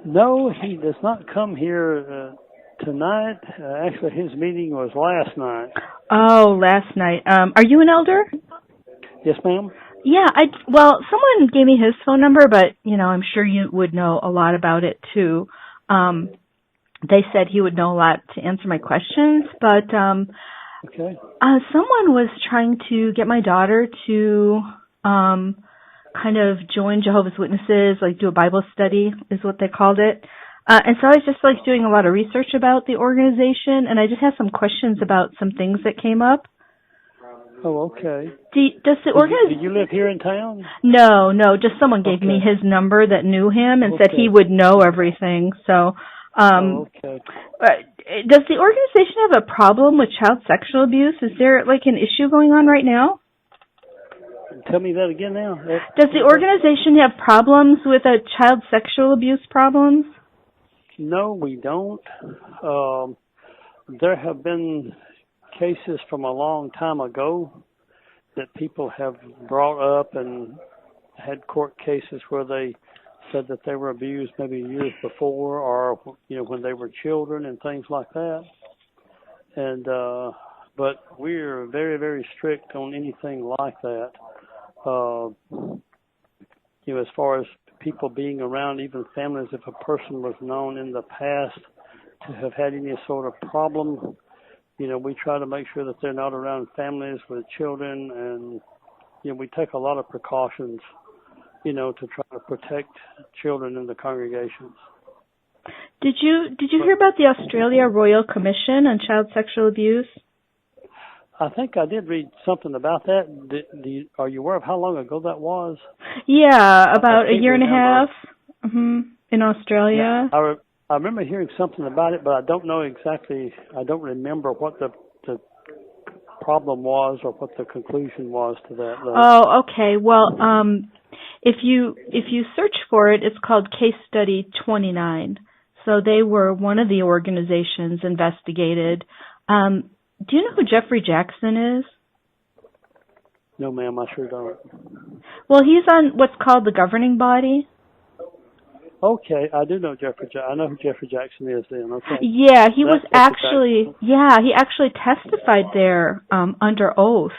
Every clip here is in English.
No, he does not come here tonight. Actually, his meeting was last night. Oh, last night. Are you an elder? Yes, ma'am? Yeah, well, someone gave me his phone number, but, I'm sure you would know a lot about it, too. They said he would know a lot to answer my questions, but, Okay. someone was trying to get my daughter to, kind of join Jehovah's Witnesses, like do a Bible study, is what they called it. And so I was just like doing a lot of research about the organization, and I just had some questions about some things that came up. Oh, okay. Does the organization... Do you live here in town? No, just someone gave me his number that knew him and said he would know everything. So, okay. Does the organization have a problem with child sexual abuse? Is there like an issue going on right now? Tell me that again now. Does the organization have problems with child sexual abuse problems? No, we don't. There have been cases from a long time ago that people have brought up and had court cases where they said that they were abused maybe years before, or when they were children and things like that. And but we're very, very strict on anything like that. As far as people being around, even families, if a person was known in the past to have had any sort of problem, we try to make sure that they're not around families with children, and we take a lot of precautions, to try to protect children in the congregations. Did you hear about the Australia Royal Commission on Child Sexual Abuse? I think I did read something about that. Are you aware of how long ago that was? Yeah, about a year and a half in Australia. Yeah, I remember hearing something about it, but I don't know exactly. I don't remember what the problem was or what the conclusion was to that. Oh, okay. Well, if you search for it, it's called Case Study 29. So they were one of the organizations investigated. Do you know who Jeffrey Jackson is? No, ma'am, I sure don't. Well, he's on what's called the governing body. Okay, I do know Jeffrey. I know who Jeffrey Jackson is. Then, okay. Yeah, he was actually. Yeah, he actually testified there under oath.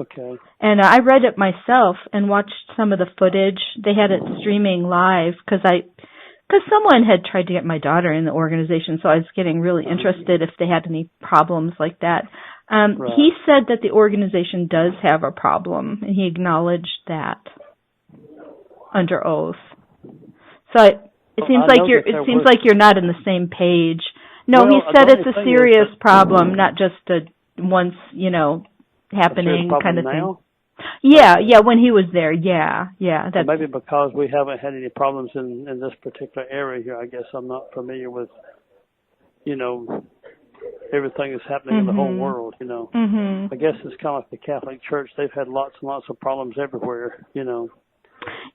Okay. And I read it myself and watched some of the footage. They had it streaming live because someone had tried to get my daughter in the organization, so I was getting really interested if they had any problems like that. Right. He said that the organization does have a problem, and he acknowledged that under oath. So it seems like you're not in the same page. No, he said it's a serious problem, not just a once, happening kind of thing. Yeah, when he was there, yeah. That's maybe because we haven't had any problems in this particular area here. I guess I'm not familiar with, everything that's happening in the whole world. I guess it's kind of like the Catholic Church. They've had lots and lots of problems everywhere.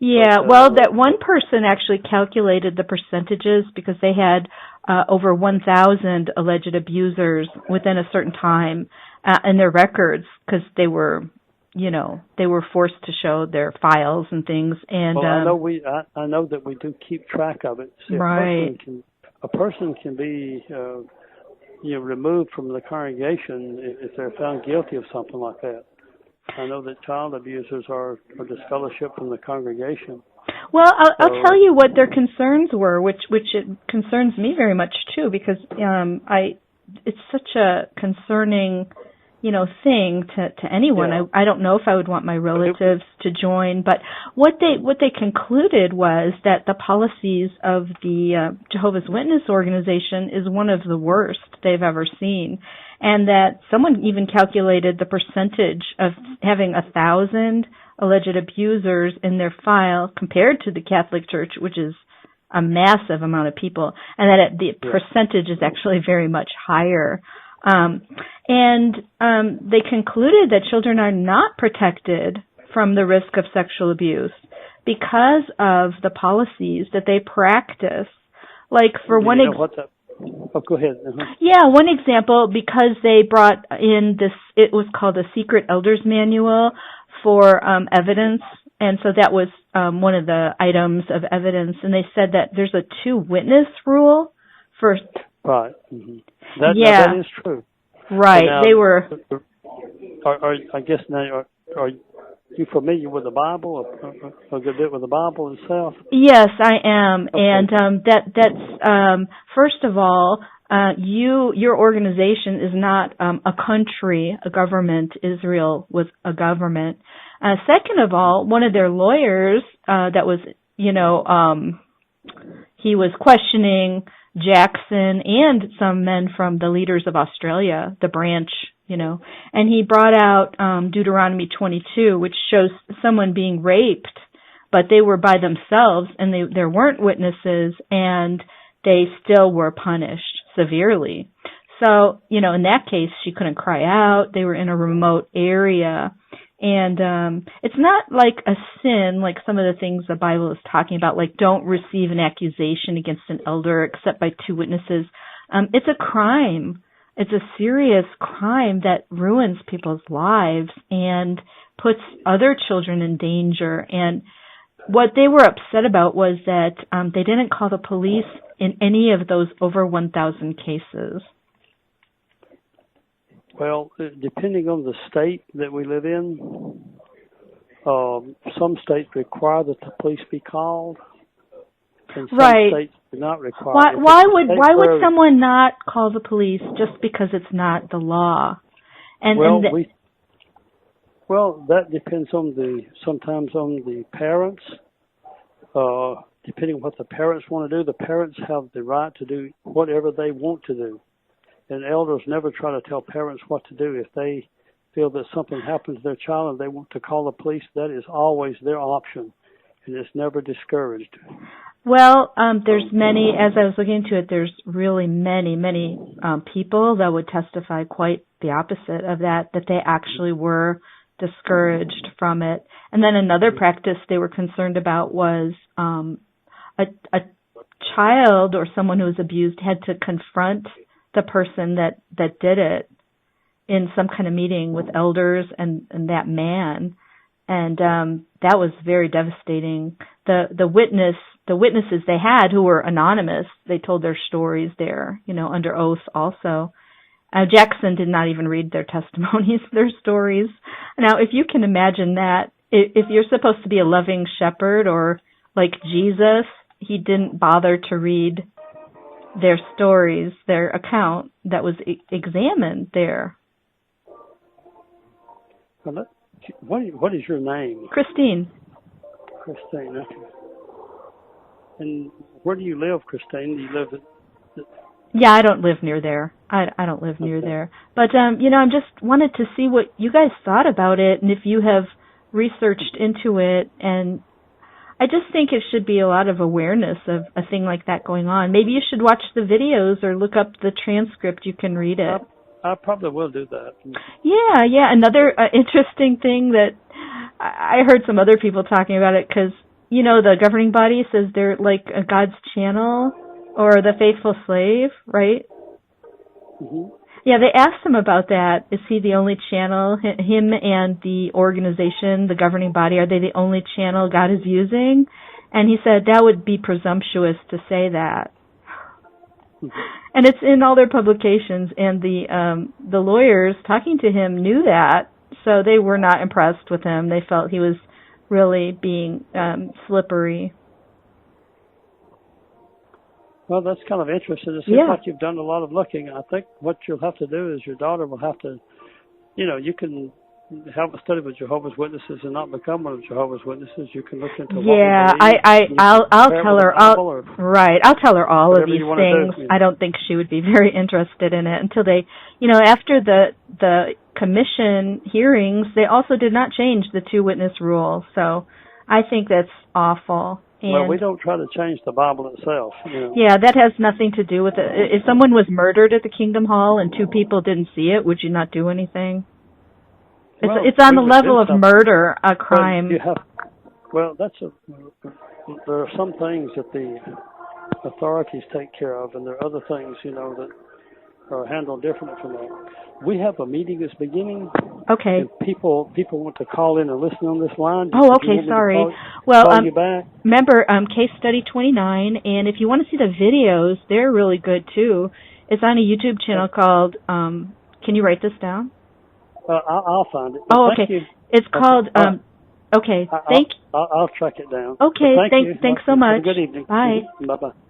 Yeah, well, that one person actually calculated the percentages because they had over 1,000 alleged abusers within a certain time in their records because they were forced to show their files and things. And well, I know that we do keep track of it. See, right. A person can be removed from the congregation if they're found guilty of something like that. I know that child abusers are disfellowshipped from the congregation. Well, I'll tell you what their concerns were, which it concerns me very much too, because it's such a concerning, thing to anyone. Yeah. I don't know if I would want my relatives to join, but what they concluded was that the policies of the Jehovah's Witness organization is one of the worst they've ever seen. And that someone even calculated the percentage of having 1,000 alleged abusers in their file compared to the Catholic Church, which is a massive amount of people, and that the percentage is actually very much higher. They concluded that children are not protected from the risk of sexual abuse because of the policies that they practice. Like for one example. Oh, go ahead. Yeah, one example, because they brought in it was called a secret elders manual for evidence And so that was one of the items of evidence. And they said that there's a two-witness rule for... Right. Mm-hmm. Now that is true. Right. Now, they were... I guess now, are you familiar with the Bible, a good bit with the Bible itself? Yes, I am. Okay. And that's first of all, your organization is not a country, a government. Israel was a government. Second of all, one of their lawyers that was, he was questioning Jackson and some men from the leaders of Australia, the branch, and he brought out Deuteronomy 22, which shows someone being raped, but they were by themselves and there weren't witnesses, and they still were punished severely. So, in that case, she couldn't cry out. They were in a remote area. And it's not like a sin, like some of the things the Bible is talking about, like don't receive an accusation against an elder except by two witnesses. It's a crime. It's a serious crime that ruins people's lives and puts other children in danger. And what they were upset about was that they didn't call the police in any of those over 1,000 cases. Well, depending on the state that we live in, some states require that the police be called, and some states do not require. Why would someone not call the police just because it's not the law? Well, that depends sometimes on the parents. Depending on what the parents want to do, the parents have the right to do whatever they want to do. And elders never try to tell parents what to do. If they feel that something happens to their child and they want to call the police, that is always their option, and it's never discouraged. Well, there's many, as I was looking into it, there's really many people that would testify quite the opposite of that they actually were discouraged from it. And then another practice they were concerned about was a child or someone who was abused had to confront the person that did it in some kind of meeting with elders and that man. And that was very devastating. The witnesses they had who were anonymous, they told their stories there, under oath also. Jackson did not even read their testimonies, their stories. Now, if you can imagine that, if you're supposed to be a loving shepherd or like Jesus, he didn't bother to read their stories, their account that was examined there. What is your name? Christine. Christine, okay. And where do you live, Christine? Do you live at... Yeah, I don't live near there. I don't live near there. But, I just wanted to see what you guys thought about it and if you have researched into it. And I just think it should be a lot of awareness of a thing like that going on. Maybe you should watch the videos or look up the transcript. You can read it. I probably will do that. Yeah. Another interesting thing that I heard some other people talking about it because, the governing body says they're like a God's channel or the faithful slave, right? Mm-hmm. Yeah, they asked him about that. Is he the only channel? Him and the organization, the governing body, are they the only channel God is using? And he said that would be presumptuous to say that. Mm-hmm. And it's in all their publications, and the lawyers talking to him knew that, so they were not impressed with him. They felt he was really being slippery. Well, that's kind of interesting. It seems like you've done a lot of looking. I think what you'll have to do is your daughter will have to, you can have a study with Jehovah's Witnesses and not become one of Jehovah's Witnesses. You can look into I'll tell her. I'll tell her all of these things. I don't think she would be very interested in it until they, after the commission hearings, they also did not change the two-witness rule. So I think that's awful. Well, we don't try to change the Bible itself. Yeah, that has nothing to do with it. If someone was murdered at the Kingdom Hall and two people didn't see it, would you not do anything? It's on the level of murder, a crime. There are some things that the authorities take care of, and there are other things, that are handled differently from that. We have a meeting that's beginning. Okay. And people want to call in and listen on this line. Oh, okay, sorry. Call you back? Remember, Case Study 29, and if you want to see the videos, they're really good too. It's on a YouTube channel called, can you write this down? I'll find it. Oh, okay. Thank you. It's called, okay, I'll track it down. Okay, Thank you. thanks so much. Have a good evening. Bye. Bye-bye.